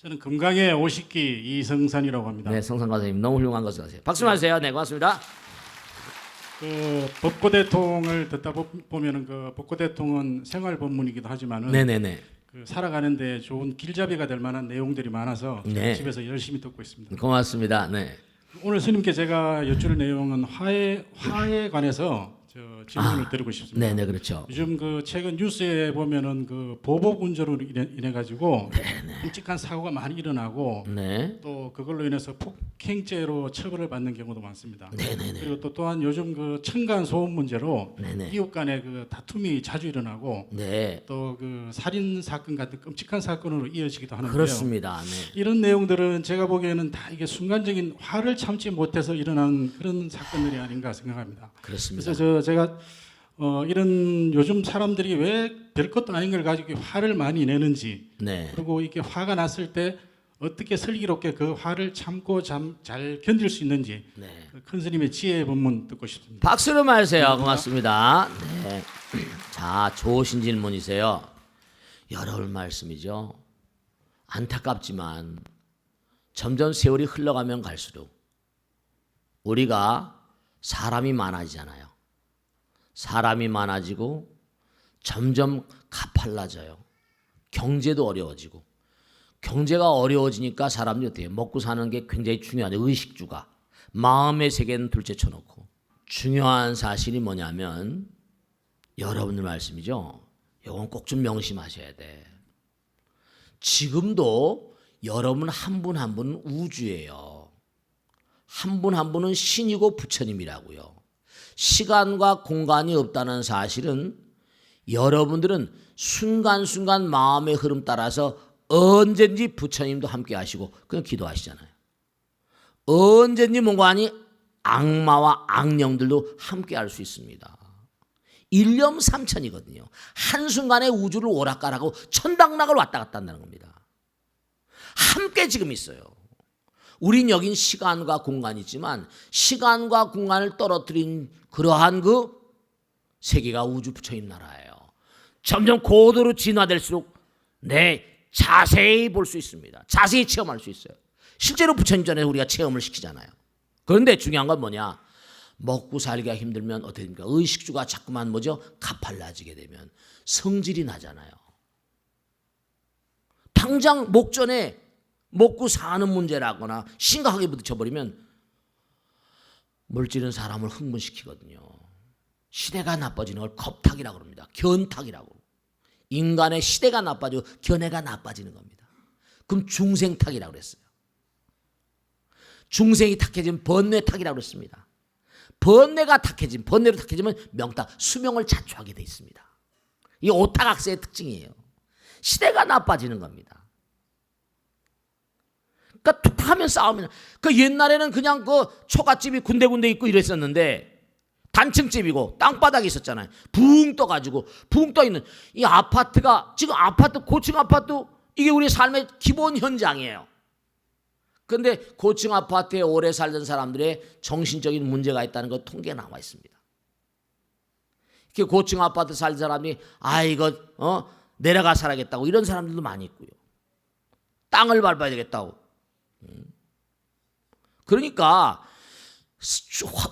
저는 금강의 50기 이성산이라고 합니다. 네, 성산 과장님 너무 훌륭한 것을 하세요. 박수 맞으세요. 네, 고맙습니다. 그 법고대통을 듣다 보면은 그 법고대통은 생활법문이기도 하지만은 네네네. 그 살아가는데 좋은 길잡이가 될 만한 내용들이 많아서 네. 집에서 열심히 듣고 있습니다. 고맙습니다. 네. 오늘 스님께 제가 여쭐 내용은 화에 관해서 질문을 드리고 싶습니다. 네네, 그렇죠. 요즘 그 최근 뉴스에 보면은 그 보복 운전으로 인해 가지고 끔찍한 사고가 많이 일어나고 네. 또 그걸로 인해서 폭행죄로 처벌을 받는 경우도 많습니다. 네네네. 그리고 또 또한 요즘 그 층간 소음 문제로 네네. 이웃 간의 그 다툼이 자주 일어나고 네. 또 그 살인 사건 같은 끔찍한 사건으로 이어지기도 하는데요. 그렇습니다. 네. 이런 내용들은 제가 보기에는 다 이게 순간적인 화를 참지 못해서 일어난 그런 사건들이 아닌가 생각합니다. 그렇습니다. 그래서 제가 이런 요즘 사람들이 왜 별것도 아닌 걸 가지고 화를 많이 내는지, 네. 그리고 이렇게 화가 났을 때 어떻게 슬기롭게 그 화를 참고 잘 견딜 수 있는지 네. 큰 스님의 지혜의 법문 듣고 싶습니다. 박수로 맞으세요. 고맙습니다. 네. 자, 좋으신 질문이세요. 여러분 말씀이죠. 안타깝지만 점점 세월이 흘러가면 갈수록 우리가 사람이 많아지잖아요. 사람이 많아지고 점점 가팔라져요. 경제도 어려워지고, 경제가 어려워지니까 사람들이 어떻게 해요? 먹고 사는 게 굉장히 중요하죠. 의식주가. 마음의 세계는 둘째 쳐놓고. 중요한 사실이 뭐냐면 여러분들 말씀이죠. 이건 꼭 좀 명심하셔야 돼. 지금도 여러분 한 분 한 분은 우주예요. 한 분 한 분은 신이고 부처님이라고요. 시간과 공간이 없다는 사실은 여러분들은 순간순간 마음의 흐름 따라서 언제든지 부처님도 함께 하시고 그냥 기도하시잖아요. 언제든지 뭔가 아니 악마와 악령들도 함께 할 수 있습니다. 일념삼천이거든요. 한순간에 우주를 오락가락하고 천당락을 왔다 갔다 한다는 겁니다. 함께 지금 있어요. 우린 여긴 시간과 공간이 있지만 시간과 공간을 떨어뜨린 그러한 그 세계가 우주 부처님 나라예요. 점점 고도로 진화될수록 자세히 볼 수 있습니다. 자세히 체험할 수 있어요. 실제로 부처님 전에 우리가 체험을 시키잖아요. 그런데 중요한 건 뭐냐? 먹고 살기가 힘들면 어떻게 됩니까? 의식주가 자꾸만 가팔라지게 되면 성질이 나잖아요. 당장 목전에 먹고 사는 문제라거나 심각하게 부딪혀버리면 물질은 사람을 흥분시키거든요. 시대가 나빠지는 걸 겁탁이라고 합니다. 견탁이라고. 인간의 시대가 나빠지고 견해가 나빠지는 겁니다. 그럼 중생탁이라고 그랬어요. 중생이 탁해지면 번뇌탁이라고 그랬습니다. 번뇌로 탁해지면 명탁, 수명을 자초하게 돼 있습니다. 이 오탁악세의 특징이에요. 시대가 나빠지는 겁니다. 그러니까 툭하면 싸우면 옛날에는 그냥 그 초가집이 군데군데 있고 이랬었는데 단층집이고 땅바닥이 있었잖아요. 붕 떠가지고 붕 떠있는 이 아파트가 지금 고층 아파트 이게 우리 삶의 기본 현장이에요. 그런데 고층 아파트에 오래 살던 사람들의 정신적인 문제가 있다는 거 통계에 나와 있습니다. 이렇게 고층 아파트 살던 사람이 이거 내려가 살아야겠다고 이런 사람들도 많이 있고요. 땅을 밟아야 되겠다고. 그러니까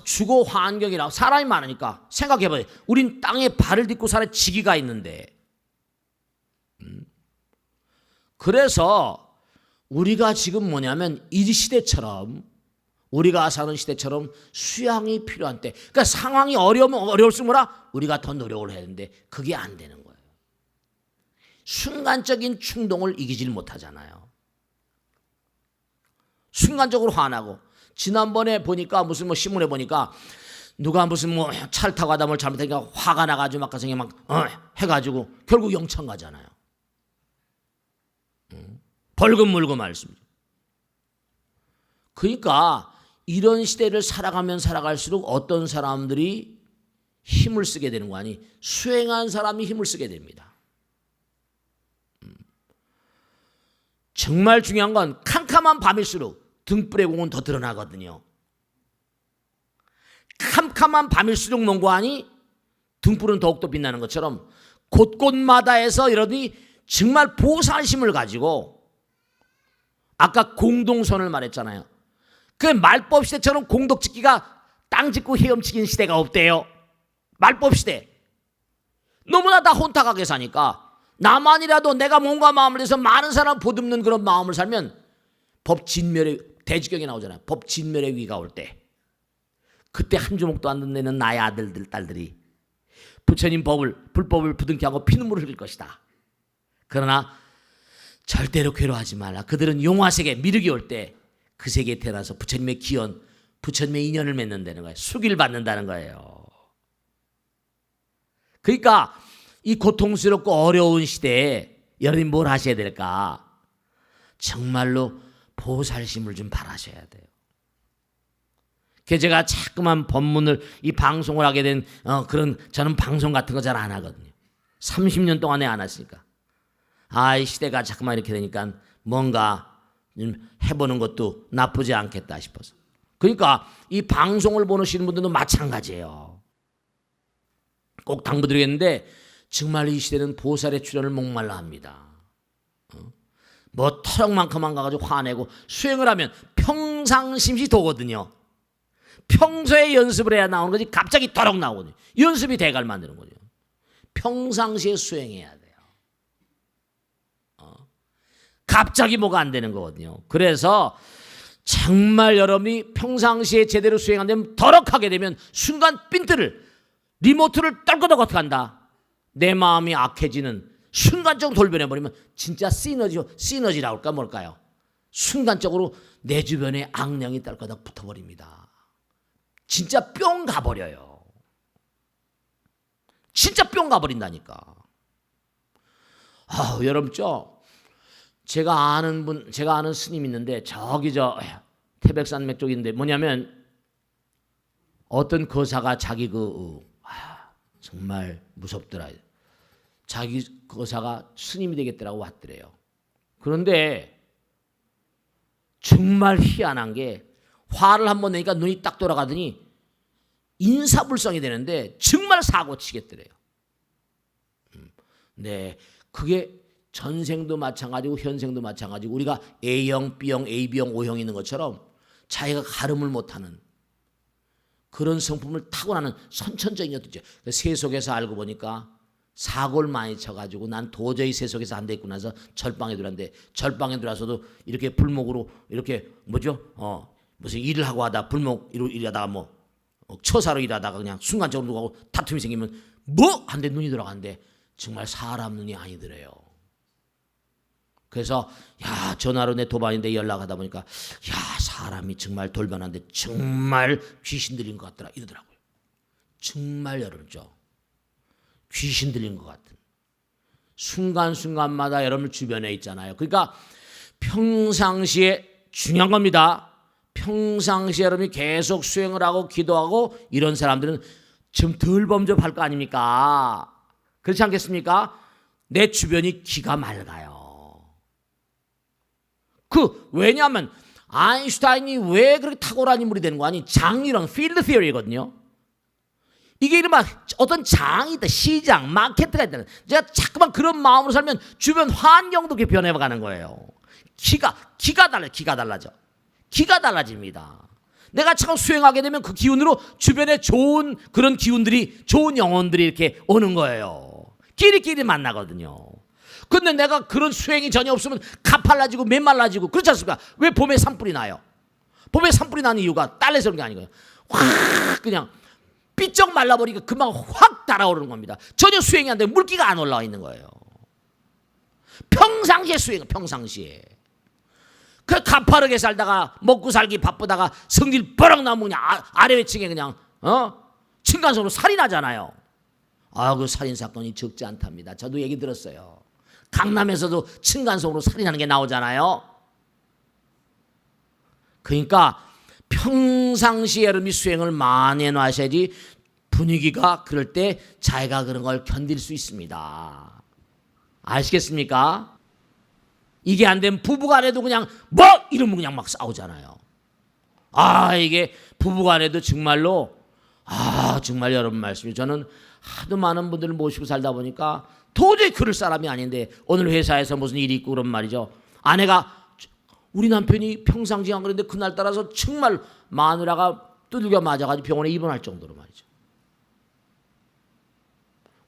주거 환경이라고 사람이 많으니까 생각해봐요. 우린 땅에 발을 딛고 사는 지기가 있는데 그래서 우리가 지금 뭐냐면 이 시대처럼 우리가 사는 시대처럼 수양이 필요한 때 그러니까 상황이 어려울수록 우리가 더 노력을 해야 되는데 그게 안 되는 거예요. 순간적인 충동을 이기질 못하잖아요. 순간적으로 화나고 지난번에 보니까 무슨 신문에 보니까 누가 무슨 차를 타고 가다 뭘 잘못하니까 화가 나가지고 막 가서 해가지고 결국 영창 가잖아요. 벌금 물고 말씀이죠. 그러니까 이런 시대를 살아가면 살아갈수록 어떤 사람들이 힘을 쓰게 되는 거 아니 수행한 사람이 힘을 쓰게 됩니다. 정말 중요한 건 캄캄한 밤일수록 등불의 공은 더 드러나거든요. 캄캄한 밤일수록 뭔가 하니 등불은 더욱더 빛나는 것처럼 곳곳마다에서 이러니 정말 보살심을 가지고 아까 공동선을 말했잖아요. 그 말법 시대처럼 공덕 짓기가 땅 짓고 헤엄치긴 시대가 없대요. 말법 시대. 너무나 다 혼탁하게 사니까 나만이라도 내가 몸과 마음을 해서 많은 사람 보듬는 그런 마음을 살면 법 진멸의 대지경에 나오잖아요. 법 진멸의 위가 올 때 그때 한 주먹도 안 듣는 나의 아들들 딸들이 부처님 불법을 부둥켜 하고 피눈물을 흘릴 것이다. 그러나 절대로 괴로워하지 말라. 그들은 용화세계 미륵이 올 때 그 세계에 태어나서 부처님의 기원, 부처님의 인연을 맺는다는 거예요. 수기를 받는다는 거예요. 그러니까 이 고통스럽고 어려운 시대에 여러분이 뭘 하셔야 될까? 정말로 보살심을 좀 바라셔야 돼요. 그래서 제가 자꾸만 법문을 이 방송을 하게 된 그런 저는 방송 같은 거 잘 안 하거든요. 30년 동안에 안 했으니까. 이 시대가 자꾸만 이렇게 되니까 뭔가 좀 해보는 것도 나쁘지 않겠다 싶어서. 그러니까 이 방송을 보시는 분들도 마찬가지예요. 꼭 당부드리겠는데 정말 이 시대는 보살의 출현을 목말라 합니다. 뭐 터럭만큼만 가가지고 화내고 수행을 하면 평상심시 도거든요. 평소에 연습을 해야 나오는 거지 갑자기 터럭 나오거든요. 연습이 대갈 만드는 거죠. 평상시에 수행해야 돼요. 갑자기 뭐가 안 되는 거거든요. 그래서 정말 여러분이 평상시에 제대로 수행 안 되면 더럭하게 되면 순간 핀트를 리모트를 떨거덕 간다. 내 마음이 악해지는 순간적으로 돌변해버리면 진짜 시너지라고 할까 뭘까요? 순간적으로 내 주변에 악령이 떨거덕 붙어버립니다. 진짜 뿅 가버려요. 진짜 뿅 가버린다니까. 여러분 제가 아는 스님 있는데 저기 태백산맥 쪽인데 뭐냐면 어떤 거사가 자기 정말 무섭더라. 자기 거사가 스님이 되겠더라고 왔더래요. 그런데 정말 희한한 게 화를 한번 내니까 눈이 딱 돌아가더니 인사불성이 되는데 정말 사고 치겠더래요. 네, 그게 전생도 마찬가지고 현생도 마찬가지고 우리가 A형, B형, AB형, O형이 있는 것처럼 자기가 가름을 못하는 그런 성품을 타고나는 선천적인 것도 있죠. 세속에서 알고 보니까 사고를 많이 쳐가지고 난 도저히 세속에서 안 되겠구나 해서 절방에 들어왔는데 절방에 들어와서도 이렇게 불목으로 이렇게 무슨 일을 하고 하다 불목 일하다가 처사로 일하다가 그냥 순간적으로 누구하고 다툼이 생기면 한데 눈이 돌아가는데 정말 사람 눈이 아니더래요. 그래서 전화로 내 도반인데 연락하다 보니까 사람이 정말 돌변한데 정말 귀신 들린 것 같더라 이러더라고요. 정말 여러분 귀신 들린 것 같은 순간순간마다 여러분 주변에 있잖아요. 그러니까 평상시에 중요한 겁니다. 평상시에 여러분이 계속 수행을 하고 기도하고 이런 사람들은 좀 덜 범접할 거 아닙니까? 그렇지 않겠습니까? 내 주변이 기가 맑아요. 왜냐하면 아인슈타인이 왜 그렇게 탁월한 인물이 되는 거 아니? 장이랑 필드 티어리거든요. 이게 이른바 어떤 장이 있다. 시장, 마케트가 있다. 제가 자꾸만 그런 마음으로 살면 주변 환경도 그렇게 변해가는 거예요. 기가 달라져. 기가 달라집니다. 내가 참 수행하게 되면 그 기운으로 주변에 좋은 그런 기운들이 좋은 영혼들이 이렇게 오는 거예요. 끼리끼리 만나거든요. 근데 내가 그런 수행이 전혀 없으면 가팔라지고 메말라지고 그렇지 않습니까? 왜 봄에 산불이 나요? 봄에 산불이 나는 이유가 딸내서 그런 게 아니고요. 확 그냥 삐쩍 말라버리니까 금방 확 달아오르는 겁니다. 전혀 수행이 안 되면 물기가 안 올라와 있는 거예요. 평상시에 수행은 평상시에. 그 가파르게 살다가 먹고 살기 바쁘다가 성질 뻐럭 나면 그냥 아래층에 그냥 층간소음으로 살이 나잖아요. 그 살인 사건이 적지 않답니다. 저도 얘기 들었어요. 강남에서도 층간소음으로 살이 나는 게 나오잖아요. 그러니까 평상시에 여러분이 수행을 많이 해놔야지 분위기가 그럴 때 자기가 그런 걸 견딜 수 있습니다. 아시겠습니까? 이게 안 되면 부부간에도 그냥 이러면 그냥 막 싸우잖아요. 이게 부부간에도 정말로 정말 여러분 말씀이 저는 하도 많은 분들을 모시고 살다 보니까 도저히 그럴 사람이 아닌데 오늘 회사에서 무슨 일이 있고 그런 말이죠. 아내가 우리 남편이 평상시 안 그랬는데 그날 따라서 정말 마누라가 두들겨 맞아가지고 병원에 입원할 정도로 말이죠.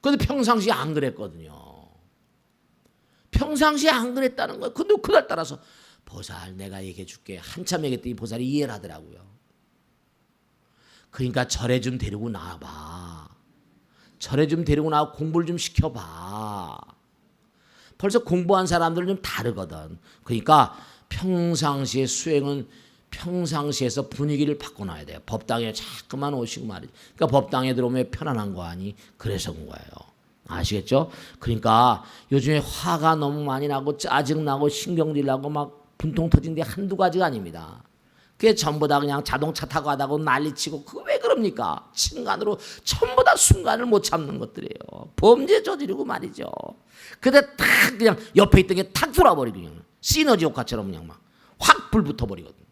근데 평상시에 안 그랬거든요. 평상시에 안 그랬다는 거예요. 근데 그날 따라서 보살 내가 얘기해 줄게. 한참 얘기했더니 보살이 이해를 하더라고요. 그러니까 절에 좀 데리고 나와봐. 절에 좀 데리고 나와 공부를 좀 시켜봐. 벌써 공부한 사람들은 좀 다르거든. 그러니까 평상시에 수행은 평상시에서 분위기를 바꿔놔야 돼요. 법당에 자꾸만 오시고 말이죠. 그러니까 법당에 들어오면 편안한 거 아니? 그래서 온 거예요. 아시겠죠? 그러니까 요즘에 화가 너무 많이 나고 짜증나고 신경질 나고 막 분통 터진 게 한두 가지가 아닙니다. 그게 전부 다 그냥 자동차 타고 가다가 난리치고 그거 왜 그럽니까? 친간으로 전부 다 순간을 못 참는 것들이에요. 범죄 저지르고 말이죠. 근데 탁 그냥 옆에 있던 게 탁 돌아버리고 그냥 시너지 효과처럼 그냥 막 확 불 붙어버리거든요.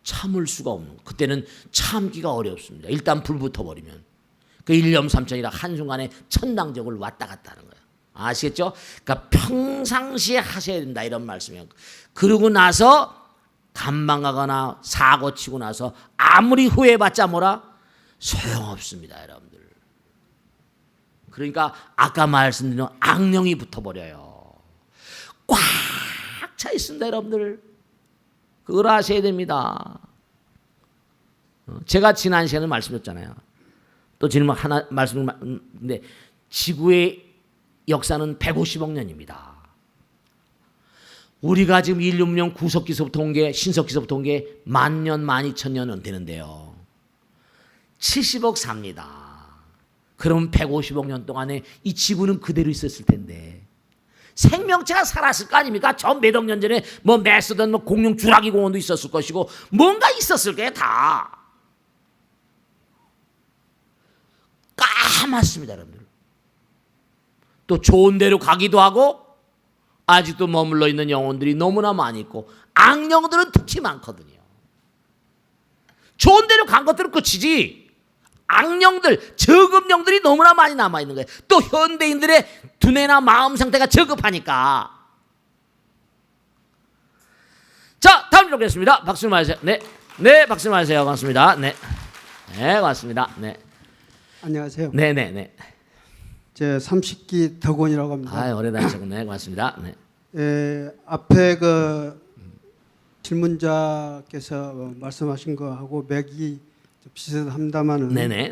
참을 수가 없는 거. 그때는 참기가 어렵습니다. 일단 불 붙어버리면 그 일념삼천이라 한순간에 천당적을 왔다 갔다 하는 거예요. 아시겠죠? 그러니까 평상시에 하셔야 된다 이런 말씀이에요. 그러고 나서 감망하거나 사고 치고 나서 아무리 후회해봤자 뭐라 소용없습니다, 여러분들. 그러니까 아까 말씀드린 악령이 붙어버려요. 꽉 차 있습니다, 여러분들. 그걸 아셔야 됩니다. 제가 지난 시간에 말씀드렸잖아요. 또 질문 하나 말씀인데 지구의 역사는 150억 년입니다. 우리가 지금 인류 문명 구석기서부터 온 게 신석기서부터 온 게 10,000년, 12,000년은 되는데요. 70억 삽니다. 그럼 150억 년 동안에 이 지구는 그대로 있었을 텐데 생명체가 살았을 거 아닙니까? 저 몇억 년 전에 뭐 메소던 뭐 공룡 주라기 공원도 있었을 것이고 뭔가 있었을 거예요, 다. 까맣습니다, 여러분들. 또 좋은 데로 가기도 하고 아직도 머물러 있는 영혼들이 너무나 많이 있고 악령들은 특히 많거든요. 좋은 데로 간 것들은 끝이지 악령들, 저급령들이 너무나 많이 남아있는 거예요. 또 현대인들의 두뇌나 마음 상태가 저급하니까. 자, 다음 주로 뵙겠습니다. 박수를 맞으세요. 네, 네, 박수를 맞으세요. 고맙습니다. 네, 네, 고맙습니다. 네, 안녕하세요. 네, 네, 네. 제 30기 덕원이라고 합니다. 아, 오래 다니셨네. 고맙습니다. 네. 앞에 그 질문자께서 말씀하신 거하고 맥이 좀 비슷합니다만은 네, 네,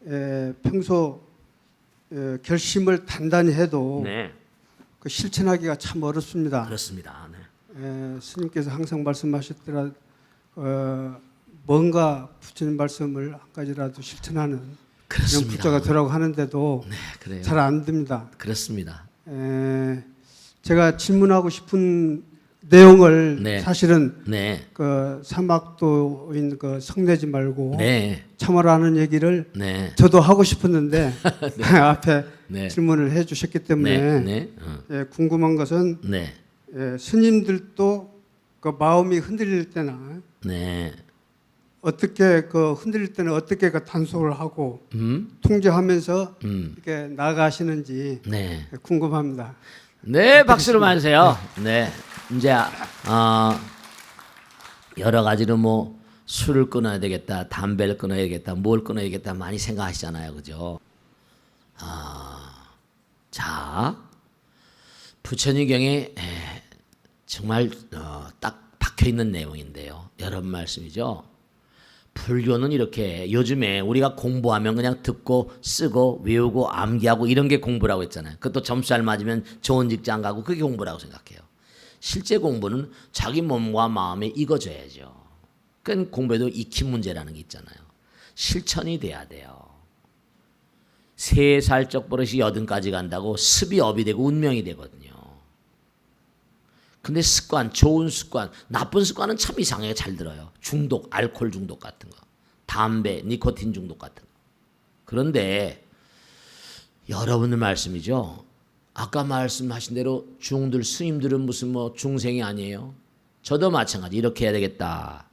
네. 평소 결심을 단단히 해도 네. 그 실천하기가 참 어렵습니다. 그렇습니다. 네. 스님께서 항상 말씀하셨더라 뭔가 부처님 말씀을 한 가지라도 실천하는 이런 그렇습니다. 부자가 되라고 하는데도 네, 그래요. 잘 안 됩니다. 그렇습니다. 제가 질문하고 싶은 내용을 네. 사실은 네, 그 사막도인 그 성내지 말고 네, 참으라는 얘기를 네, 저도 하고 싶었는데 앞에 네. 질문을 해주셨기 때문에 네, 네, 궁금한 것은 네, 스님들도 그 마음이 흔들릴 때나 네. 어떻게 그 흔들릴 때는 어떻게 그 단속을 하고 통제하면서 이렇게 나아가시는지 네. 궁금합니다. 네, 박수로 맞으세요. 네, 이제 여러 가지로 뭐 술을 끊어야 되겠다, 담배를 끊어야 되겠다, 뭘 끊어야 되겠다 많이 생각하시잖아요, 그죠? 자, 부처님경에 정말 딱 박혀 있는 내용인데요. 여러 말씀이죠. 불교는 이렇게 요즘에 우리가 공부하면 그냥 듣고 쓰고 외우고 암기하고 이런 게 공부라고 했잖아요. 그것도 점수 잘 맞으면 좋은 직장 가고 그게 공부라고 생각해요. 실제 공부는 자기 몸과 마음에 익어져야죠. 그건 공부에도 익힘 문제라는 게 있잖아요. 실천이 돼야 돼요. 3살적 버릇이 80까지 간다고 습이 업이 되고 운명이 되거든요. 근데 습관, 좋은 습관, 나쁜 습관은 참 이상하게 잘 들어요. 중독, 알코올 중독 같은 거, 담배, 니코틴 중독 같은 거. 그런데 여러분들 말씀이죠. 아까 말씀하신 대로 중들, 스님들은 무슨 뭐 중생이 아니에요. 저도 마찬가지 이렇게 해야 되겠다.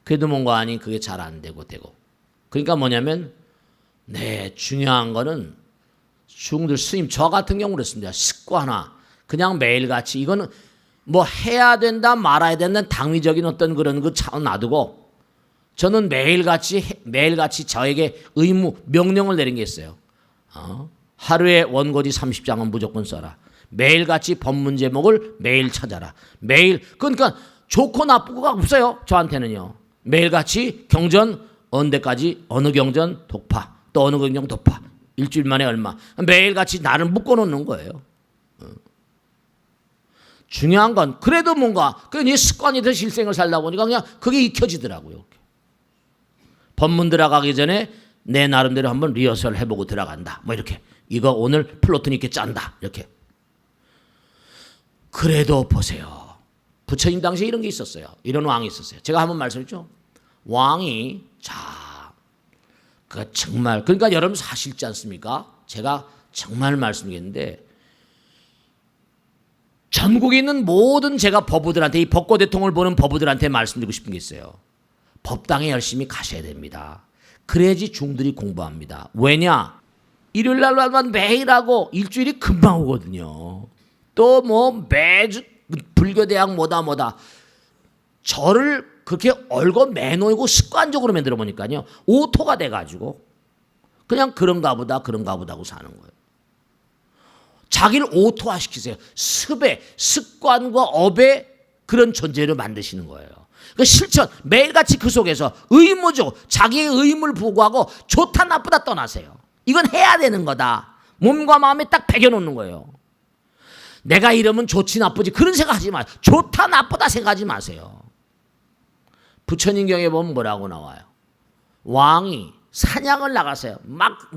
그래도 뭔가 아니 그게 잘 안 되고. 그러니까 뭐냐면 중요한 거는 중들, 스님 저 같은 경우 그렇습니다. 습관화. 그냥 매일같이 이거는 뭐 해야 된다 말아야 된다는 당위적인 어떤 그런 그 차원 놔두고 저는 매일같이 저에게 의무 명령을 내린 게 있어요. 하루에 원고지 30장은 무조건 써라. 매일같이 법문 제목을 매일 찾아라. 매일 그러니까 좋고 나쁘고가 없어요. 저한테는요. 매일같이 경전 언제까지 어느 경전 독파 또 어느 경전 독파 일주일 만에 얼마 매일같이 나를 묶어놓는 거예요. 중요한 건 그래도 뭔가 네 습관이 돼서 일생을 살다 보니까 그냥 그게 익혀지더라고요. 법문 들어가기 전에 내 나름대로 한번 리허설 해보고 들어간다. 뭐 이렇게 이거 오늘 플로튼 있게 짠다. 이렇게. 그래도 보세요. 부처님 당시에 이런 게 있었어요. 이런 왕이 있었어요. 제가 한번 말씀했죠. 왕이 그 정말 그러니까 여러분 사실지 않습니까? 제가 정말 말씀드리겠는데 전국에 있는 모든 제가 법우들한테 이 법고 대통령을 보는 법우들한테 말씀드리고 싶은 게 있어요. 법당에 열심히 가셔야 됩니다. 그래야지 중들이 공부합니다. 왜냐? 일요일 날만 매일 하고 일주일이 금방 오거든요. 또 뭐 매주 불교대학 뭐다 저를 그렇게 얼고 매놓고 습관적으로 만들어 보니까요. 오토가 돼가지고 그냥 그런가 보다 하고 사는 거예요. 자기를 오토화 시키세요. 습관과 업의 그런 존재를 만드시는 거예요. 그 실천 매일같이 그 속에서 의무적으로 자기의 의무를 부과하고 좋다 나쁘다 떠나세요. 이건 해야 되는 거다. 몸과 마음에 딱 배겨놓는 거예요. 내가 이러면 좋지 나쁘지 그런 생각하지 마세요. 좋다 나쁘다 생각하지 마세요. 부처님 경에 보면 뭐라고 나와요. 왕이 사냥을 나가세요. 막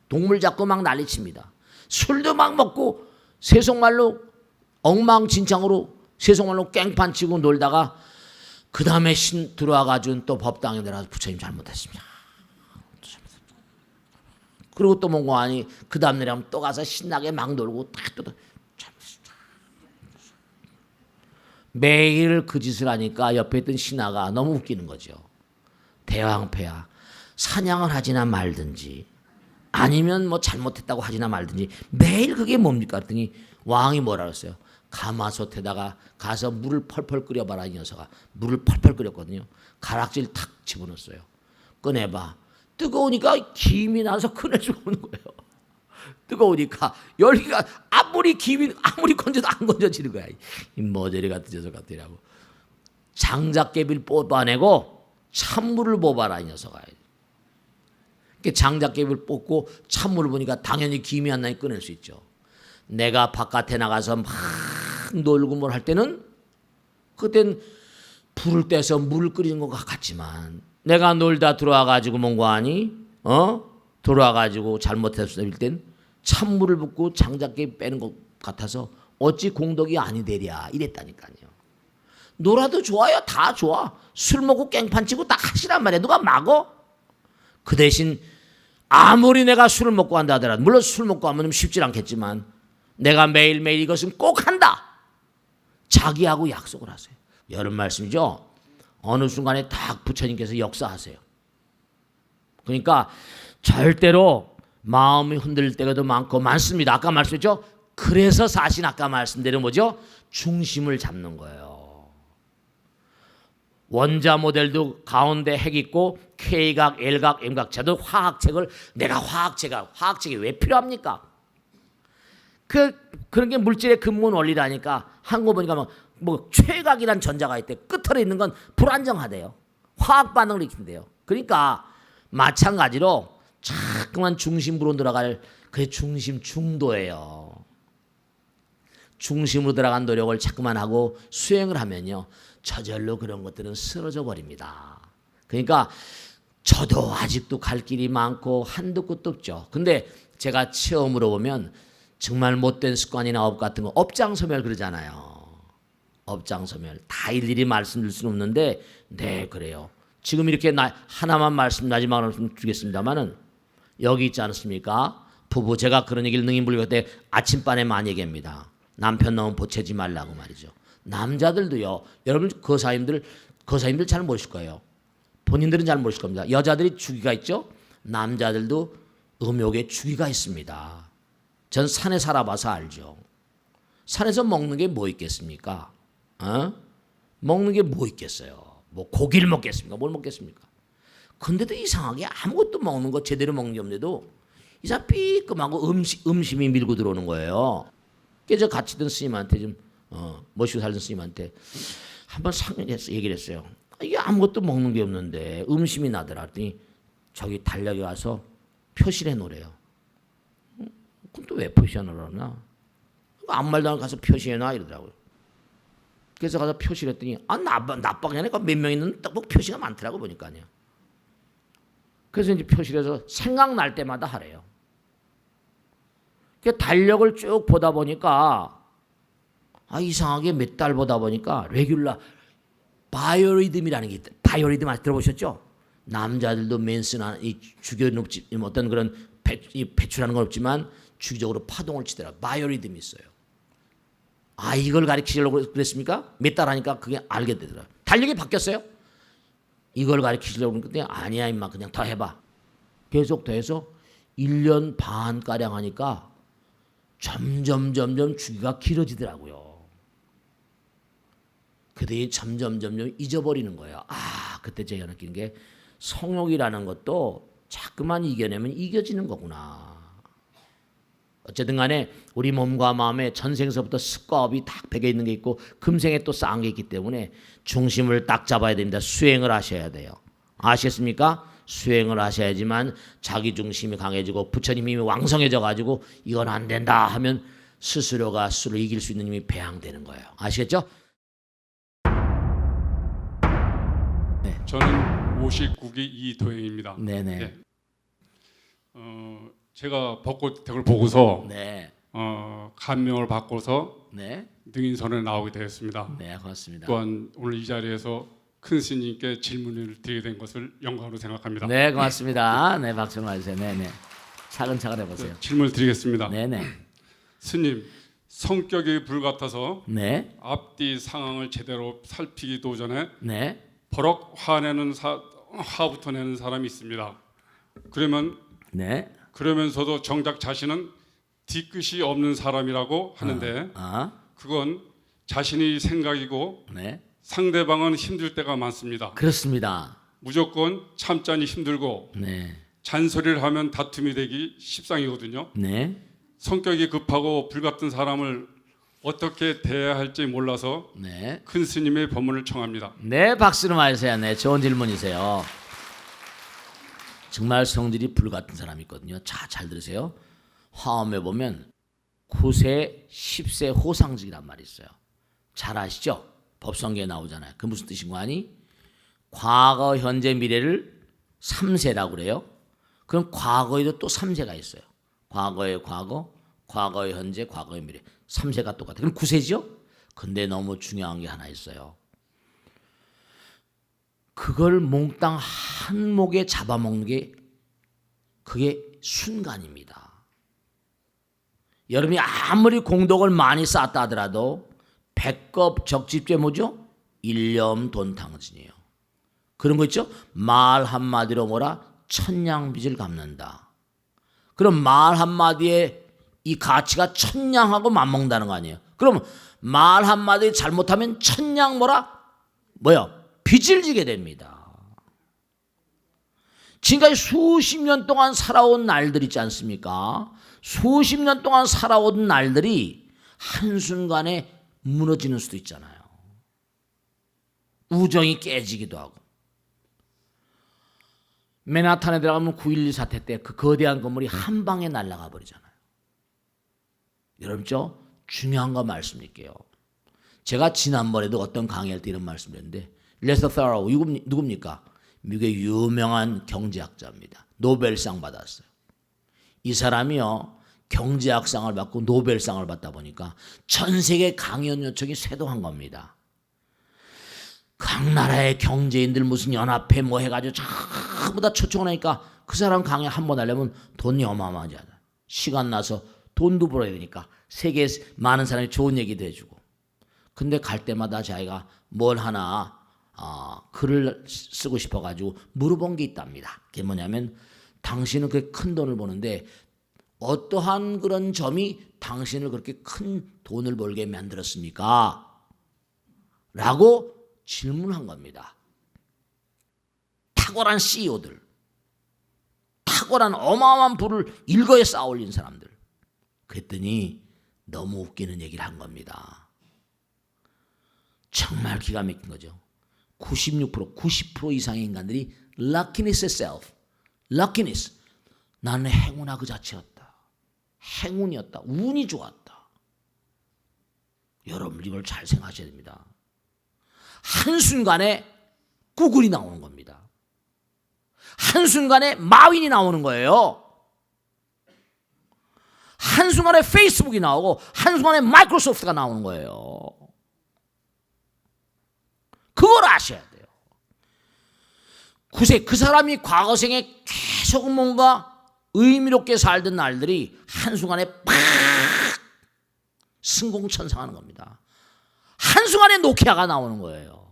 동물 잡고 막 난리칩니다. 술도 막 먹고 세속말로 엉망진창으로 세속말로 깽판 치고 놀다가 그 다음에 신 들어와가지고 또 법당에 내려가서 부처님 잘못했습니다. 그리고 또 뭔가 아니 그 다음 내려가면 또 가서 신나게 막 놀고 또 매일 그 짓을 하니까 옆에 있던 신하가 너무 웃기는 거죠. 대왕폐하 사냥을 하지나 말든지 아니면 뭐 잘못했다고 하지나 말든지 매일 그게 뭡니까? 그랬더니 왕이 뭐라 그랬어요. 가마솥에다가 가서 물을 펄펄 끓여봐라. 이 녀석아. 물을 펄펄 끓였거든요. 가락질 탁 집어넣었어요. 꺼내봐. 뜨거우니까 김이 나서 꺼내주고 오는 거예요. 뜨거우니까 열기가 아무리 건져도 안 건져지는 거야. 이 머저리 같은 녀석 같으라고. 장작개비를 뽑아내고 찬물을 뽑아라 이 녀석아. 장작개비를 뽑고 찬물을 보니까 당연히 김이 안 나니 꺼낼 수 있죠. 내가 바깥에 나가서 막 놀고 뭘 할 때는 그땐 불을 떼서 물을 끓이는 것 같지만 내가 놀다 들어와가지고 뭔가 하니 들어와가지고 잘못했을 땐 찬물을 붓고 장작개 빼는 것 같아서 어찌 공덕이 아니 되랴 이랬다니까요. 놀아도 좋아요. 다 좋아. 술 먹고 깽판 치고 다 하시란 말이야. 누가 막어? 그 대신 아무리 내가 술을 먹고 한다 하더라도 물론 술 먹고 하면 쉽지 않겠지만 내가 매일매일 이것은 꼭 한다. 자기하고 약속을 하세요. 여름 말씀이죠. 어느 순간에 딱 부처님께서 역사하세요. 그러니까 절대로 마음이 흔들릴 때가 많고 많습니다. 아까 말씀했죠. 그래서 사실 아까 말씀대로 뭐죠? 중심을 잡는 거예요. 원자 모델도 가운데 핵 있고 K각, L각, M각 저도 화학책을 내가 화학책이 왜 필요합니까? 그런 게 물질의 근본 원리라니까 한 거 보니까 뭐 최각이란 전자가 있대. 끝으로 있는 건 불안정하대요. 화학 반응을 일으킨대요. 그러니까 마찬가지로 자꾸만 중심부로 들어갈 그게 중심 중도예요. 중심으로 들어간 노력을 자꾸만 하고 수행을 하면요. 저절로 그런 것들은 쓰러져 버립니다. 그러니까 저도 아직도 갈 길이 많고 한도 끝도 없죠. 근데 제가 체험으로 보면 정말 못된 습관이나 업 같은 거 업장소멸 그러잖아요. 업장소멸 다 일일이 말씀드릴 수는 없는데 네 그래요. 지금 이렇게 하나만 마지막으로 말씀드리겠습니다마는 여기 있지 않습니까? 부부 제가 그런 얘기를 능인불교 때 아침반에 많이 얘기합니다. 남편 너무 보채지 말라고 말이죠. 남자들도요. 여러분 거사님들 잘 모르실 거예요. 본인들은 잘 모르실 겁니다. 여자들이 주기가 있죠. 남자들도 음욕에 주기가 있습니다. 전 산에 살아봐서 알죠. 산에서 먹는 게 뭐 있겠습니까? 먹는 게 뭐 있겠어요? 뭐 고기를 먹겠습니까? 뭘 먹겠습니까? 근데도 이상하게 아무것도 먹는 거 제대로 먹는 게 없는데도 이상 삐끔하고 음심이 밀고 들어오는 거예요. 그래서 같이 있던 스님한테 좀 모시고 살던 스님한테 한번 상의해서 얘기를 했어요. 이게 아무것도 먹는 게 없는데 음심이 나더라. 그랬더니 저기 달력에 와서 표시를 해놓으래요. 그럼 또 왜 표시해 놓으나? 아무 말도 안 하고 가서 표시해놔 이러더라고요. 그래서 가서 표시를 했더니 나빠가 아니라 몇 명 있는 뭐 표시가 많더라고 보니까요. 그래서 이제 표시를 해서 생각날 때마다 하래요. 그 달력을 쭉 보다 보니까 이상하게 몇 달 보다 보니까 레귤라 바이오리듬이라는 게 있다. 바이오리듬 아직 들어보셨죠? 남자들도 맨스나 주교롭지 어떤 그런 배출하는 건 없지만 주기적으로 파동을 치더라. 바이오리듬이 있어요. 이걸 가르치려고 그랬습니까? 몇 달 하니까 그게 알게 되더라. 달력이 바뀌었어요. 이걸 가르치려고 그랬더니 아니야 임마 그냥 더 해봐. 계속 더해서 1년 반가량 하니까 점점 주기가 길어지더라고요. 그들이 점점 잊어버리는 거예요. 그때 제가 느낀 게 성욕이라는 것도 자꾸만 이겨내면 이겨지는 거구나. 어쨌든 간에 우리 몸과 마음에 전생서부터 습과업이 딱 배겨 있는 게 있고 금생에 또 쌓은 게 있기 때문에 중심을 딱 잡아야 됩니다. 수행을 하셔야 돼요. 아시겠습니까? 수행을 하셔야지만 자기 중심이 강해지고 부처님 힘이 왕성해져 가지고 이건 안 된다 하면 스스로가 스스로 이길 수 있는 힘이 배양되는 거예요. 아시겠죠? 저는 59기 이도영입니다. 네네. 네. 제가 벚꽃대를 보고서 네. 감명을 받고서 네. 능인선에 나오게 되었습니다. 네, 고맙습니다. 또한 오늘 이 자리에서 큰 스님께 질문을 드리게 된 것을 영광으로 생각합니다. 네, 고맙습니다. 네, 박수 좀 해주세요. 네. 차근차근 해보세요. 질문을 드리겠습니다. 네. 스님, 성격이 불같아서 네. 앞뒤 상황을 제대로 살피기도 전에 네. 버럭 화부터 내는 사람이 있습니다. 네. 그러면서도 정작 자신은 뒤끝이 없는 사람이라고 하는데 그건 자신이 생각이고 네. 상대방은 힘들 때가 많습니다. 그렇습니다. 무조건 참자니 힘들고 네. 잔소리를 하면 다툼이 되기 십상이거든요. 네. 성격이 급하고 불같은 사람을 어떻게 대해야 할지 몰라서 네. 큰 스님의 법문을 청합니다. 네, 박수를 맞으세요. 네, 좋은 질문이세요. 정말 성질이 불같은 사람이 있거든요. 잘 들으세요. 화엄에 보면 9세, 10세 호상직이란 말이 있어요. 잘 아시죠? 법성계에 나오잖아요. 그 무슨 뜻인 거 아니? 과거, 현재, 미래를 3세라고 그래요. 그럼 과거에도 또 3세가 있어요. 과거의 과거, 과거의 현재, 과거의 미래. 3세가 똑같아요. 그럼 9세죠? 근데 너무 중요한 게 하나 있어요. 그걸 몽땅 한 목에 잡아먹는 게 그게 순간입니다. 여러분이 아무리 공덕을 많이 쌓았다 하더라도 백겁 적집제 뭐죠? 일념돈탕진이에요. 그런 거 있죠? 말 한마디로 뭐라? 천냥빚을 갚는다. 그럼 말 한마디에 이 가치가 천냥하고 맞먹는다는 거 아니에요? 그럼 말 한마디 잘못하면 천냥 빚을 지게 됩니다. 지금까지 수십 년 동안 살아온 날들 있지 않습니까? 수십 년 동안 살아온 날들이 한순간에 무너지는 수도 있잖아요. 우정이 깨지기도 하고. 맨하탄에 들어가면 9.11 사태 때 그 거대한 건물이 한 방에 날아가 버리잖아요. 여러분, 중요한 거 말씀드릴게요. 제가 지난번에도 어떤 강의할 때 이런 말씀드렸는데 레서 타로우 누굽니까? 미국의 유명한 경제학자입니다. 노벨상 받았어요. 이 사람이요 경제학상을 받고 노벨상을 받다 보니까 전 세계 강연 요청이 쇄도한 겁니다. 각 나라의 경제인들 무슨 연합회 해가지고 전부 다 초청을 하니까 그 사람 강의 한 번 하려면 돈이 어마어마하잖아요. 시간 나서 돈도 벌어야 되니까 세계에 많은 사람이 좋은 얘기도 해주고. 근데 갈 때마다 자기가 뭘 하나 글을 쓰고 싶어가지고 물어본 게 있답니다. 그게 뭐냐면 당신은 그렇게 큰 돈을 버는데 어떠한 그런 점이 당신을 그렇게 큰 돈을 벌게 만들었습니까? 라고 질문한 겁니다. 탁월한 CEO들, 탁월한 어마어마한 부를 일거에 쌓아올린 사람들. 그랬더니 너무 웃기는 얘기를 한 겁니다. 정말 기가 막힌 거죠. 96%, 90% 이상의 인간들이 luckiness itself, luckiness, 나는 행운아 그 자체였다. 행운이었다. 운이 좋았다. 여러분 이걸 잘 생각하셔야 됩니다. 한순간에 구글이 나오는 겁니다. 한순간에 마윈이 나오는 거예요. 한순간에 페이스북이 나오고 한순간에 마이크로소프트가 나오는 거예요. 그걸 아셔야 돼요. 글쎄 그 사람이 과거생에 계속 뭔가 의미롭게 살던 날들이 한순간에 팍 승공천상하는 겁니다. 한순간에 노키아가 나오는 거예요.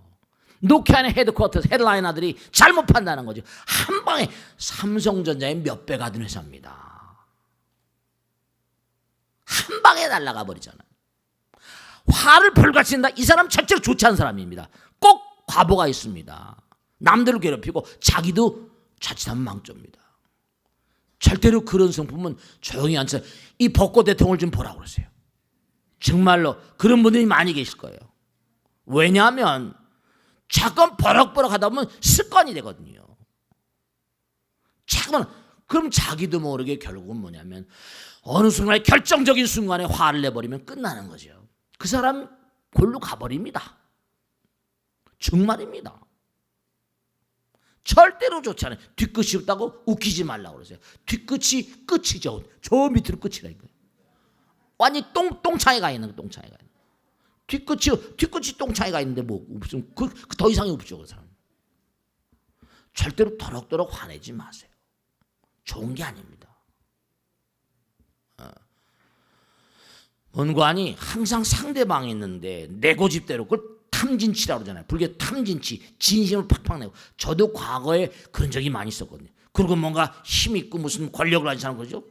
노키아의 헤드쿼터 헤드라이너들이 잘못 판다는 거죠. 한 방에 삼성전자의 몇 배가 된 회사입니다. 한 방에 날아가 버리잖아요. 화를 벌같이 낸다. 이 사람 절대로 좋지 않은 사람입니다. 꼭 과보가 있습니다. 남들을 괴롭히고 자기도 자칫하면 망조입니다. 절대로 그런 성품은 조용히 앉아서 이 벚꽃 대통령을 좀 보라고 그러세요. 정말로 그런 분들이 많이 계실 거예요. 왜냐하면 자꾸 버럭버럭 하다 보면 습관이 되거든요. 자꾸만 그럼 자기도 모르게 결국은 뭐냐면 어느 순간에 결정적인 순간에 화를 내버리면 끝나는 거죠. 그 사람 골로 가버립니다. 정말입니다. 절대로 좋지 않아요. 뒤끝이 없다고 웃기지 말라고 그러세요. 뒤끝이 끝이죠. 저 밑으로 끝이라니까요. 완전히 똥창에 가 있는 거, 똥창에 가 있는 거. 뒤끝이 똥창에 가 있는데 뭐 무슨 더 이상이 없죠. 그 사람. 절대로 더럭더럭 화내지 마세요. 좋은 게 아닙니다. 원관이 항상 상대방이 있는데 내 고집대로 그걸 탐진치라고 그러잖아요. 불교 탐진치, 진심을 팍팍 내고. 저도 과거에 그런 적이 많이 있었거든요. 그리고 뭔가 힘 있고 무슨 권력을 가진 사람 그러죠.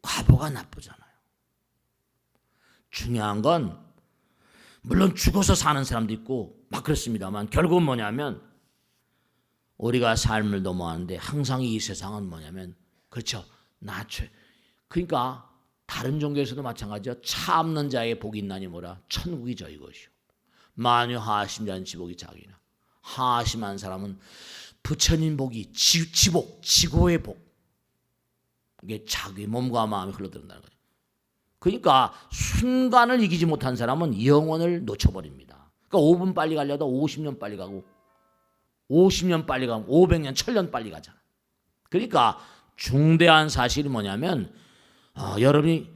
과보가 나쁘잖아요. 중요한 건 물론 죽어서 사는 사람도 있고 막 그렇습니다만 결국은 뭐냐면 우리가 삶을 넘어가는데 항상 이 세상은 뭐냐면 그렇죠. 그러니까 다른 종교에서도 마찬가지죠. 참는 자의 복이 있나니 뭐라 천국이 저희 것이요. 만유 하심 자는 지복이 자기나. 하심한 사람은 부처님 복이 지복, 지고의 복. 이게 자기 몸과 마음이 흘러들어온다는 거예요. 그러니까 순간을 이기지 못한 사람은 영혼을 놓쳐버립니다. 그러니까 5분 빨리 가려다 50년 빨리 가고 50년 빨리 가면 500년, 1000년 빨리 가잖아. 그러니까 중대한 사실이 뭐냐면 여러분이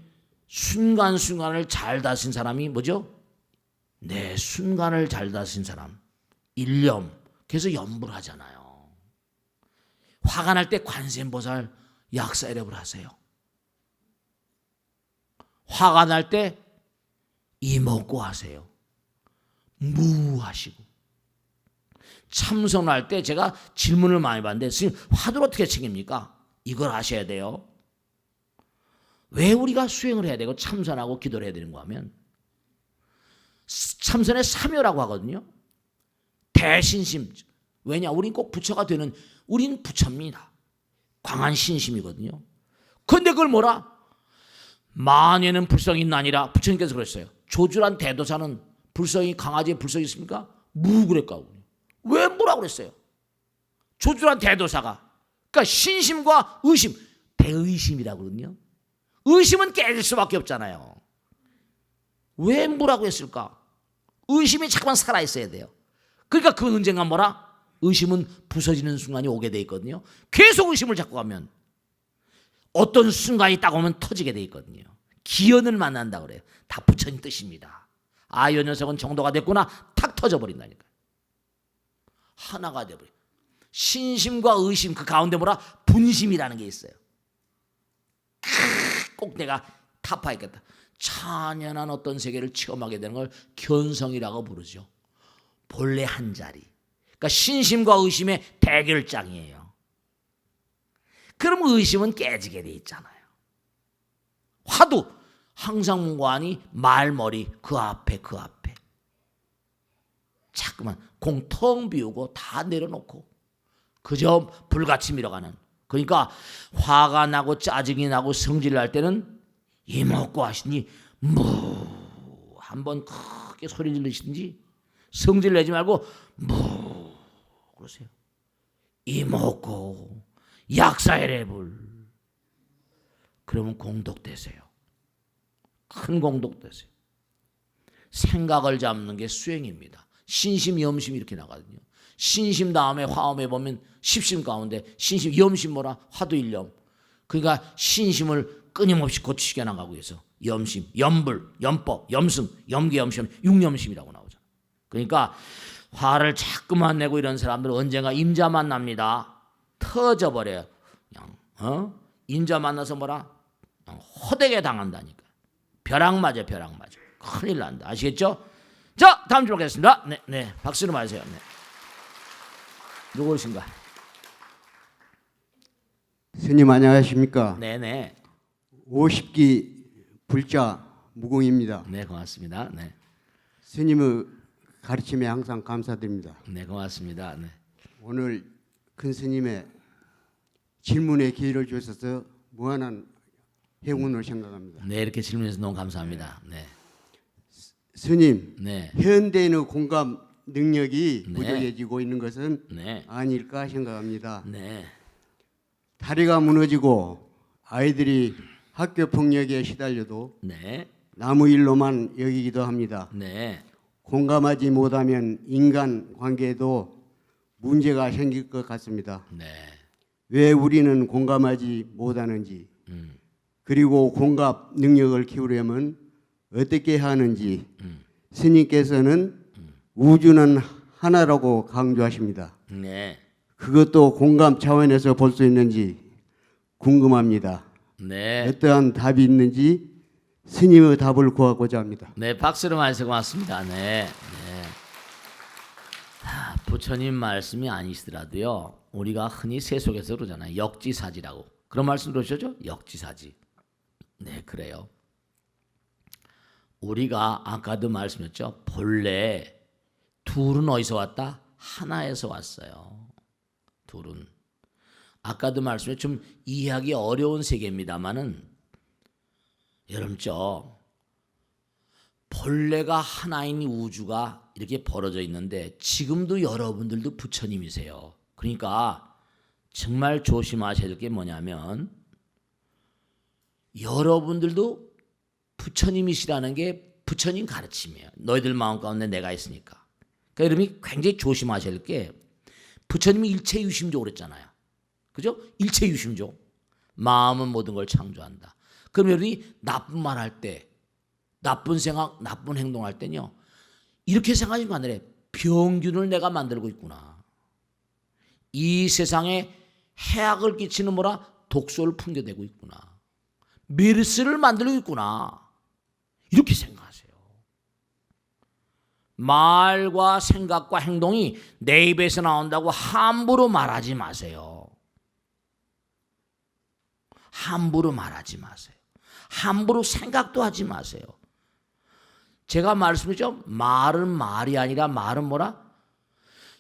순간순간을 잘 다스린 사람이 뭐죠? 내 순간을 잘 다스린 사람. 일념. 그래서 염불 하잖아요. 화가 날 때 관세음보살 약사이랩을 하세요. 화가 날 때 이먹고 하세요. 무하시고. 참선할 때 제가 질문을 많이 받는데 스님 화두를 어떻게 챙깁니까? 이걸 아셔야 돼요. 왜 우리가 수행을 해야 되고 참선하고 기도를 해야 되는가 하면 참선의 사묘라고 하거든요. 대신심. 왜냐? 우린 꼭 부처가 되는 우린 부처입니다. 광한 신심이거든요. 그런데 그걸 뭐라? 만에는 불성이 있나니라. 부처님께서 그랬어요. 조주란 대도사는 불성이 강아지에 불성이 있습니까? 무 그랬다고. 왜 뭐라고 그랬어요? 조주란 대도사가. 그러니까 신심과 의심. 대의심이라고 그러거든요. 의심은 깨질 수밖에 없잖아요. 왜 뭐라고 했을까? 의심이 잠깐만 살아있어야 돼요. 그러니까 그 언젠가 뭐라? 의심은 부서지는 순간이 오게 돼 있거든요. 계속 의심을 잡고 가면 어떤 순간이 딱 오면 터지게 돼 있거든요. 기연을 만난다 그래요. 다 부처님 뜻입니다. 아, 이 녀석은 정도가 됐구나. 탁 터져버린다니까. 하나가 돼버려. 신심과 의심 그 가운데 뭐라? 분심이라는 게 있어요. 꼭 내가 타파했겠다. 찬연한 어떤 세계를 체험하게 되는 걸 견성이라고 부르죠. 본래 한 자리. 그러니까 신심과 의심의 대결장이에요. 그럼 의심은 깨지게 돼 있잖아요. 화두 항상 문관이 말머리 그 앞에 자꾸만 공 텅 비우고 다 내려놓고 그저 불같이 밀어가는. 그러니까 화가 나고 짜증이 나고 성질 날 때는 이먹고 하시니 뭐 한번 크게 소리 지르시든지 성질 내지 말고 뭐 그러세요. 이먹고 약사해래불. 그러면 공덕되세요. 큰 공덕되세요. 생각을 잡는 게 수행입니다. 신심, 염심 이렇게 나가거든요. 신심 다음에 화엄에 보면 십심 가운데 신심, 염심 뭐라? 화두일념. 그러니까 신심을 끊임없이 고치게 나가고 해서 염심, 염불, 염법, 염승, 염계, 염심, 육염심이라고 나오잖아요. 그러니까 화를 자꾸만 내고 이런 사람들은 언젠가 임자 만납니다. 터져버려요. 그냥 임자 만나서 뭐라? 그냥 호되게 당한다니까. 벼락 맞아, 벼락 맞아. 큰일 난다. 아시겠죠? 자, 다음 주 보겠습니다. 네, 박수로 맞으세요. 네. 누구신가? 스님 안녕하십니까? 네네. 50기 불자 무공입니다. 네, 고맙습니다. 네, 스님의 가르침에 항상 감사드립니다. 네, 고맙습니다. 네, 오늘 큰 스님의 질문에 기회를 주셔서 무한한 행운을 생각합니다. 네, 이렇게 질문해서 너무 감사합니다. 네, 스님, 네, 현대인의 공감 능력이 네. 부족해지고 있는 것은 네, 아닐까 생각합니다. 네, 다리가 무너지고 아이들이 학교 폭력에 시달려도 네, 남의 일로만 여기기도 합니다. 네, 공감하지 못하면 인간 관계에도 문제가 생길 것 같습니다. 네, 왜 우리는 공감하지 못하는지, 그리고 공감 능력을 키우려면 어떻게 하는지 스님께서는 우주는 하나라고 강조하십니다. 네, 그것도 공감 차원에서 볼 수 있는지 궁금합니다. 네, 어떠한 답이 있는지 스님의 답을 구하고자 합니다. 네, 박수로 말해서 고맙습니다. 네, 네. 부처님 말씀이 아니시더라도요, 우리가 흔히 세속에서 그러잖아요. 역지사지라고. 그런 말씀 들으셨죠? 역지사지. 네, 그래요. 우리가 아까도 말씀했죠. 본래 둘은 어디서 왔다? 하나에서 왔어요. 둘은. 아까도 말씀했죠. 좀 이해하기 어려운 세계입니다만은 여러분죠. 본래가 하나인 우주가 이렇게 벌어져 있는데 지금도 여러분들도 부처님이세요. 그러니까 정말 조심하셔야 될 게 뭐냐면 여러분들도 부처님이시라는 게 부처님 가르침이에요. 너희들 마음 가운데 내가 있으니까. 그러니까 여러분이 굉장히 조심하셔야 될 게 부처님이 일체유심조 그랬잖아요. 그죠? 일체유심조. 마음은 모든 걸 창조한다. 그럼 여러분이 나쁜 말 할 때, 나쁜 생각, 나쁜 행동할 때는요. 이렇게 생각하시면 안 돼. 병균을 내가 만들고 있구나. 이 세상에 해악을 끼치는 뭐라? 독소를 풍겨대고 있구나. 메르스를 만들고 있구나. 이렇게 생각하세요. 말과 생각과 행동이 내 입에서 나온다고 함부로 말하지 마세요. 함부로 말하지 마세요. 함부로 생각도 하지 마세요. 제가 말씀드렸죠. 말은 말이 아니라 말은 뭐라?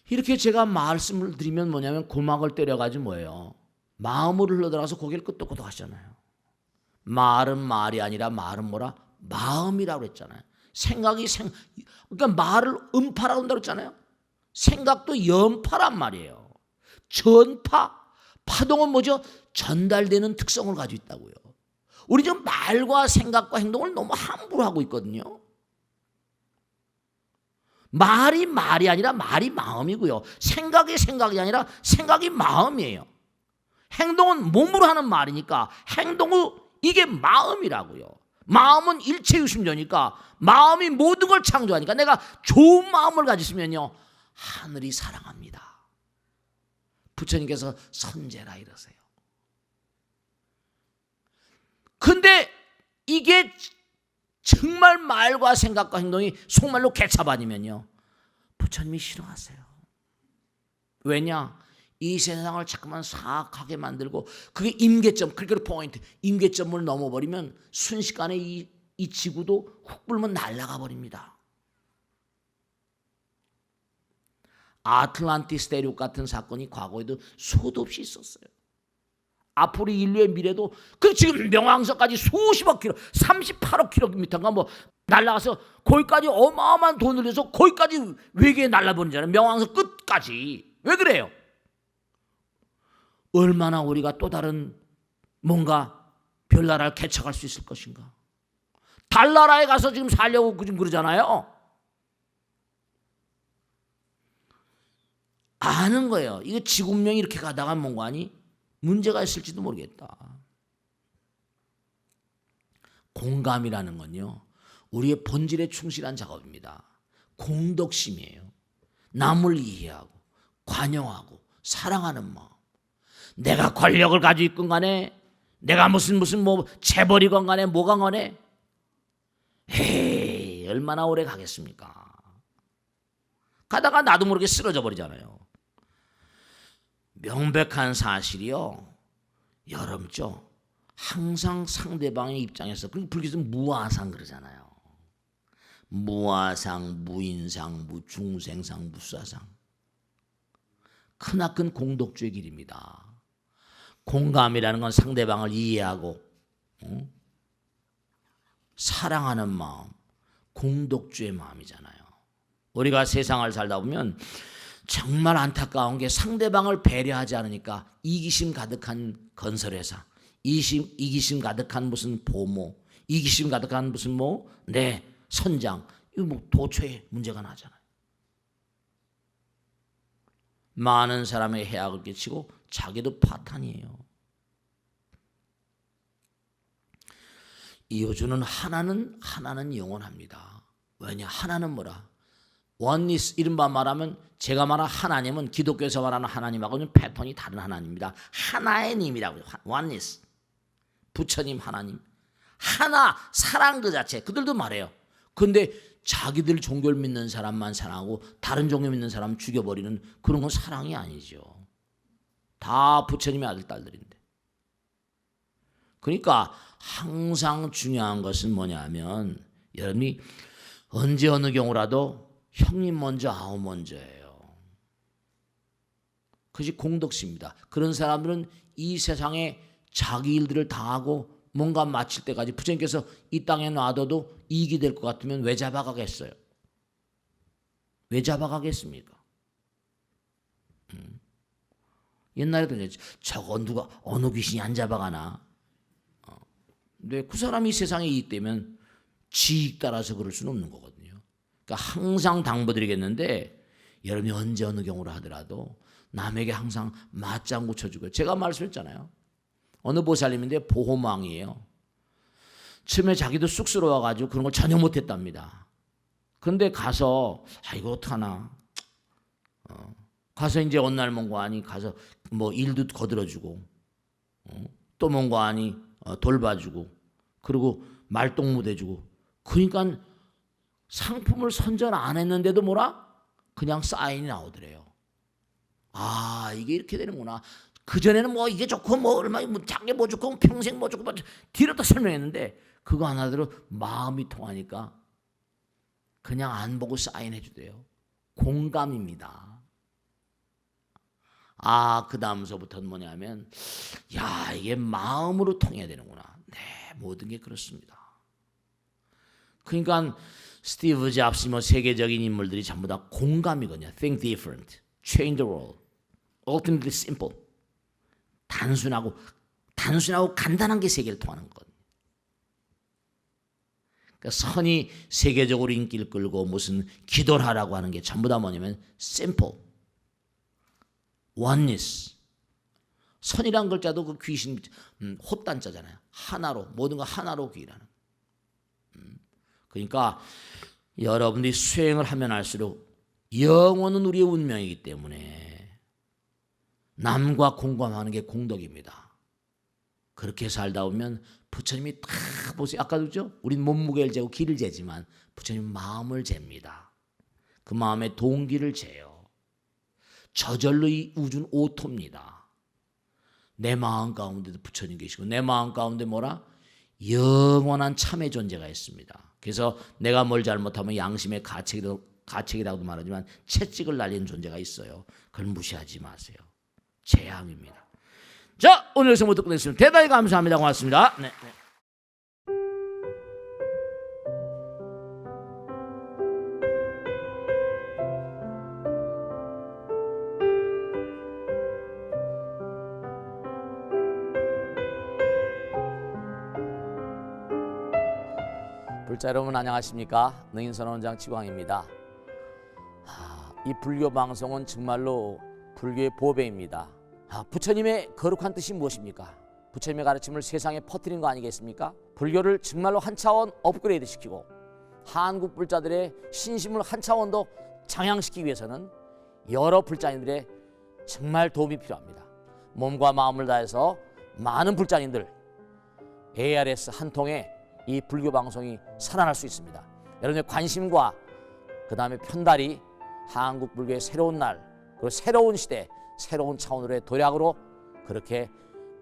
이렇게 제가 말씀을 드리면 뭐냐면 고막을 때려가지고 뭐예요? 마음으로 흘러들어가서 고개를 끄덕끄덕 하시잖아요. 말은 말이 아니라 말은 뭐라? 마음이라고 그랬잖아요. 그러니까 말을 음파라고 한다고 그랬잖아요. 생각도 연파란 말이에요. 전파, 파동은 뭐죠? 전달되는 특성을 가지고 있다고요. 우리 지금 말과 생각과 행동을 너무 함부로 하고 있거든요. 말이 말이 아니라 말이 마음이고요. 생각이 생각이 아니라 생각이 마음이에요. 행동은 몸으로 하는 말이니까 행동은 이게 마음이라고요. 마음은 일체유심조니까 마음이 모든 걸 창조하니까 내가 좋은 마음을 가지시면요. 하늘이 사랑합니다. 부처님께서 선제라 이러세요. 근데 이게 정말 말과 생각과 행동이 속말로 개차반이면요. 부처님이 싫어하세요. 왜냐? 이 세상을 자꾸만 사악하게 만들고 그게 임계점, 크리티컬 포인트, 임계점을 넘어버리면 순식간에 이 지구도 훅 불면 날아가 버립니다. 아틀란티스 대륙 같은 사건이 과거에도 수도 없이 있었어요. 앞으로 인류의 미래도 그 지금 명왕성까지 수십억 킬로, 38억 킬로미터인가 뭐 날아가서 거기까지 어마어마한 돈을 내서 거기까지 외계에 날아버리잖아요. 명왕성 끝까지. 왜 그래요? 얼마나 우리가 또 다른 뭔가 별나라를 개척할 수 있을 것인가? 달나라에 가서 지금 살려고 지금 그러잖아요. 아는 거예요. 이거 지구명이 이렇게 가다가 뭔가 아니 문제가 있을지도 모르겠다. 공감이라는 건요, 우리의 본질에 충실한 작업입니다. 공덕심이에요. 남을 이해하고 관용하고 사랑하는 마음. 내가 권력을 가지고 있건 간에, 내가 무슨 뭐 재벌이건 간에 뭐건 간에, 에이 얼마나 오래 가겠습니까? 가다가 나도 모르게 쓰러져 버리잖아요. 명백한 사실이요, 여러분죠, 항상 상대방의 입장에서, 그리고 불교에서는 무아상 그러잖아요. 무아상, 무인상, 무중생상, 무사상. 크나큰 공덕주의 길입니다. 공감이라는 건 상대방을 이해하고 사랑하는 마음, 공덕주의 마음이잖아요. 우리가 세상을 살다 보면 정말 안타까운 게 상대방을 배려하지 않으니까 이기심 가득한 건설회사, 이기심 가득한 무슨 보모, 이기심 가득한 무슨 뭐 선장, 이거 뭐 도처에 문제가 나잖아요. 많은 사람의 해악을 끼치고 자기도 파탄이에요. 이어주는 하나는 영원합니다. 왜냐? 하나는 뭐라? 원리스, 이른바 말하면 제가 말한 하나님은 기독교에서 말하는 하나님하고는 패턴이 다른 하나님입니다. 하나의 님이라고요. 원리스. 부처님 하나님. 하나, 사랑 그 자체. 그들도 말해요. 근데 자기들 종교를 믿는 사람만 사랑하고 다른 종교 믿는 사람 죽여버리는 그런 건 사랑이 아니죠. 다 부처님의 아들, 딸들인데. 그러니까 항상 중요한 것은 뭐냐면, 여러분이 언제 어느 경우라도 형님 먼저 아우 먼저예요. 그것이 공덕심입니다. 그런 사람들은 이 세상에 자기 일들을 다 하고 뭔가 마칠 때까지 부처님께서 이 땅에 놔둬도 이익이 될 것 같으면 왜 잡아가겠어요? 왜 잡아가겠습니까? 옛날에도 저거 누가 어느 귀신이 안 잡아가나? 근데 그 사람이 세상에 이익되면 지익 따라서 그럴 수는 없는 거거든요. 그러니까 항상 당부드리겠는데, 여러분이 언제 어느 경우로 하더라도 남에게 항상 맞장구 쳐주고, 제가 말씀했잖아요. 어느 보살님인데 보호망이에요. 처음에 자기도 쑥스러워가지고 그런 걸 전혀 못했답니다. 그런데 가서 이거 어떡하나, 가서 이제 어느 날 뭔가 하니 가서 뭐 일도 거들어주고, 또 뭔가 하니 돌봐주고, 그리고 말동무대 주고. 그러니까 상품을 선전 안 했는데도 뭐라? 그냥 사인이 나오더래요. 아, 이게 이렇게 되는구나. 그전에는 뭐 이게 좋고 뭐 얼마 뭐 장래 뭐 좋고 평생 뭐 좋고 뭐 뒤로 다 설명했는데, 그거 하나대로 마음이 통하니까 그냥 안 보고 사인해 주대요. 공감입니다. 그 다음서부터는 뭐냐면, 야, 이게 마음으로 통해야 되는구나. 네, 모든 게 그렇습니다. 그러니까 스티브 잡스 뭐 세계적인 인물들이 전부 다 공감이거든요. Think different, change the world, ultimately simple. 단순하고 간단한 게 세계를 통하는 거거든요. 그러니까 선이 세계적으로 인기를 끌고 무슨 기도를 하라고 하는 게 전부 다 뭐냐면 simple, oneness. 선이란 글자도 그 귀신 헛단자잖아요. 하나로, 모든 거 하나로 귀라는. 그러니까 여러분들이 수행을 하면 할수록 영원은 우리의 운명이기 때문에 남과 공감하는 게 공덕입니다. 그렇게 살다 보면 부처님이 다 보세요. 아까도 그죠? 우린 몸무게를 재고 길을 재지만 부처님은 마음을 잽니다. 그 마음의 동기를 재요. 저절로 이 우주는 오토입니다. 내 마음 가운데도 부처님 계시고, 내 마음 가운데 뭐라? 영원한 참의 존재가 있습니다. 그래서 내가 뭘 잘못하면 양심의 가책이 가책이라고도 말하지만 채찍을 날리는 존재가 있어요. 그걸 무시하지 마세요. 재앙입니다. 자, 오늘 여기서 모두 끝냈습니다. 대단히 감사합니다. 고맙습니다. 네. 불자 여러분 안녕하십니까? 능인선언장 지광입니다. 이 불교 방송은 정말로 불교의 보배입니다. 부처님의 거룩한 뜻이 무엇입니까? 부처님의 가르침을 세상에 퍼뜨린 거 아니겠습니까? 불교를 정말로 한 차원 업그레이드 시키고 한국 불자들의 신심을 한 차원 더 장양시키기 위해서는 여러 불자님들의 정말 도움이 필요합니다. 몸과 마음을 다해서 많은 불자님들 ARS 한 통에 이 불교 방송이 살아날 수 있습니다. 여러분의 관심과 그 다음에 편달이 한국 불교의 새로운 날, 그리고 새로운 시대, 새로운 차원으로의 도약으로 그렇게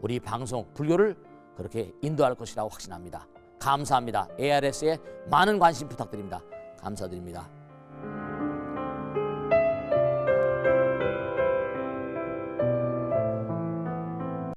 우리 방송 불교를 그렇게 인도할 것이라고 확신합니다. 감사합니다. ARS에 많은 관심 부탁드립니다. 감사드립니다.